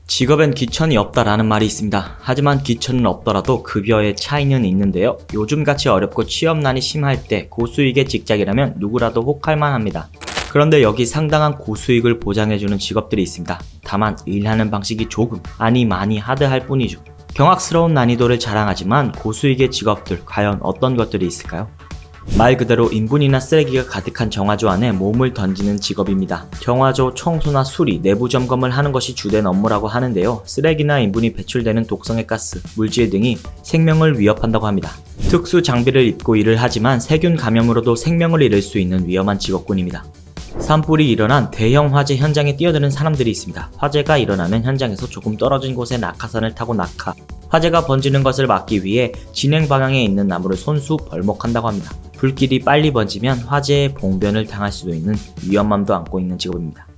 직업엔 귀천이 없다라는 말이 있습니다. 하지만 귀천은 없더라도 급여의 차이는 있는데요. 요즘같이 어렵고 취업난이 심할 때 고수익의 직장이라면 누구라도 혹할만 합니다. 그런데 여기 상당한 고수익을 보장해주는 직업들이 있습니다. 다만 일하는 방식이 조금 아니 많이 하드할 뿐이죠. 경악스러운 난이도를 자랑하지만 고수익의 직업들 과연 어떤 것들이 있을까요? 말 그대로 인분이나 쓰레기가 가득한 정화조 안에 몸을 던지는 직업입니다. 정화조 청소나 수리, 내부 점검을 하는 것이 주된 업무라고 하는데요. 쓰레기나 인분이 배출되는 독성의 가스, 물질 등이 생명을 위협한다고 합니다. 특수 장비를 입고 일을 하지만 세균 감염으로도 생명을 잃을 수 있는 위험한 직업군입니다. 산불이 일어난 대형 화재 현장에 뛰어드는 사람들이 있습니다. 화재가 일어나면 현장에서 조금 떨어진 곳에 낙하산을 타고 낙하, 화재가 번지는 것을 막기 위해 진행 방향에 있는 나무를 손수 벌목한다고 합니다. 불길이 빨리 번지면 화재의 봉변을 당할 수도 있는 위험함도 안고 있는 직업입니다.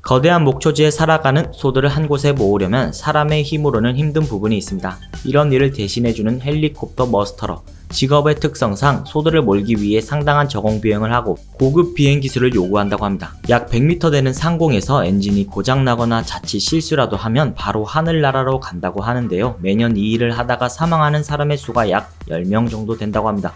거대한 목초지에 살아가는 소들을 한 곳에 모으려면 사람의 힘으로는 힘든 부분이 있습니다. 이런 일을 대신해주는 헬리콥터 머스터러. 직업의 특성상 소들을 몰기 위해 상당한 저공 비행을 하고 고급 비행 기술을 요구한다고 합니다. 약 100m 되는 상공에서 엔진이 고장나거나 자칫 실수라도 하면 바로 하늘나라로 간다고 하는데요. 매년 이 일을 하다가 사망하는 사람의 수가 약 10명 정도 된다고 합니다.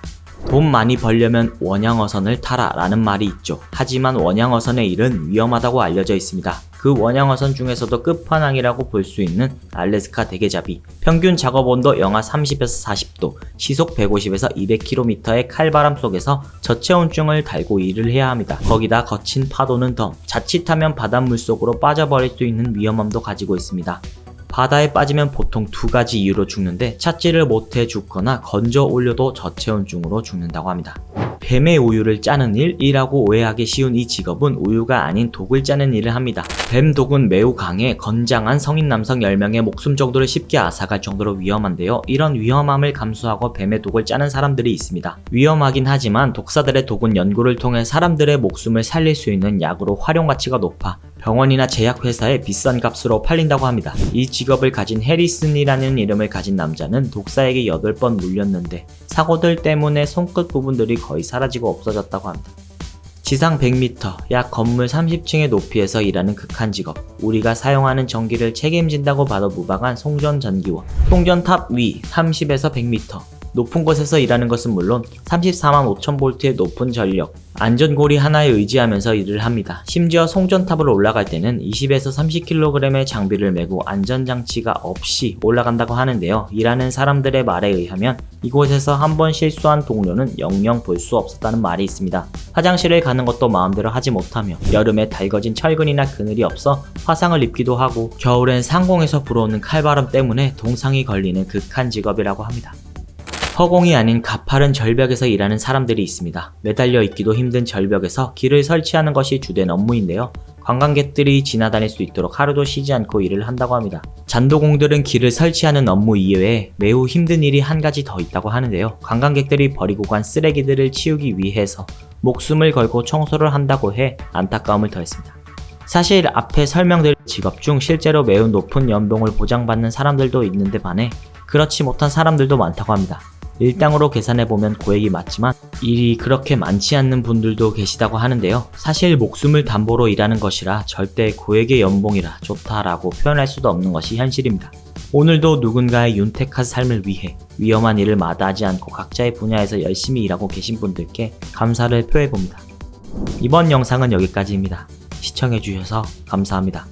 돈 많이 벌려면 원양어선을 타라 라는 말이 있죠. 하지만 원양어선의 일은 위험하다고 알려져 있습니다. 그 원양어선 중에서도 끝판왕이라고 볼 수 있는 알래스카 대게잡이, 평균 작업온도 영하 30에서 40도, 시속 150에서 200km의 칼바람 속에서 저체온증을 달고 일을 해야 합니다. 거기다 거친 파도는 더 자칫하면 바닷물 속으로 빠져버릴 수 있는 위험함도 가지고 있습니다. 바다에 빠지면 보통 두 가지 이유로 죽는데 찾지를 못해 죽거나 건져 올려도 저체온증으로 죽는다고 합니다. 뱀의 우유를 짜는 일이라고 오해하기 쉬운 이 직업은 우유가 아닌 독을 짜는 일을 합니다. 뱀 독은 매우 강해 건장한 성인 남성 10명의 목숨 정도를 쉽게 앗아갈 정도로 위험한데요. 이런 위험함을 감수하고 뱀의 독을 짜는 사람들이 있습니다. 위험하긴 하지만 독사들의 독은 연구를 통해 사람들의 목숨을 살릴 수 있는 약으로 활용 가치가 높아 병원이나 제약회사에 비싼 값으로 팔린다고 합니다. 이 직업을 가진 해리슨이라는 이름을 가진 남자는 독사에게 8번 물렸는데 사고들 때문에 손끝 부분들이 거의 사라지고 없어졌다고 합니다. 지상 100m, 약 건물 30층의 높이에서 일하는 극한 직업. 우리가 사용하는 전기를 책임진다고 봐도 무방한 송전전기원. 송전탑 위 30에서 100m. 높은 곳에서 일하는 것은 물론 34만 5천 볼트의 높은 전력, 안전고리 하나에 의지하면서 일을 합니다. 심지어 송전탑을 올라갈 때는 20에서 30kg의 장비를 메고 안전장치가 없이 올라간다고 하는데요. 일하는 사람들의 말에 의하면 이곳에서 한번 실수한 동료는 영영 볼 수 없었다는 말이 있습니다. 화장실을 가는 것도 마음대로 하지 못하며 여름에 달궈진 철근이나 그늘이 없어 화상을 입기도 하고 겨울엔 상공에서 불어오는 칼바람 때문에 동상이 걸리는 극한 직업이라고 합니다. 허공이 아닌 가파른 절벽에서 일하는 사람들이 있습니다. 매달려 있기도 힘든 절벽에서 길을 설치하는 것이 주된 업무인데요. 관광객들이 지나다닐 수 있도록 하루도 쉬지 않고 일을 한다고 합니다. 잔도공들은 길을 설치하는 업무 이외에 매우 힘든 일이 한 가지 더 있다고 하는데요. 관광객들이 버리고 간 쓰레기들을 치우기 위해서 목숨을 걸고 청소를 한다고 해 안타까움을 더했습니다. 사실 앞에 설명드린 직업 중 실제로 매우 높은 연봉을 보장받는 사람들도 있는데 반해 그렇지 못한 사람들도 많다고 합니다. 일당으로 계산해보면 고액이 맞지만 일이 그렇게 많지 않는 분들도 계시다고 하는데요. 사실 목숨을 담보로 일하는 것이라 절대 고액의 연봉이라 좋다라고 표현할 수도 없는 것이 현실입니다. 오늘도 누군가의 윤택한 삶을 위해 위험한 일을 마다하지 않고 각자의 분야에서 열심히 일하고 계신 분들께 감사를 표해봅니다. 이번 영상은 여기까지입니다. 시청해주셔서 감사합니다.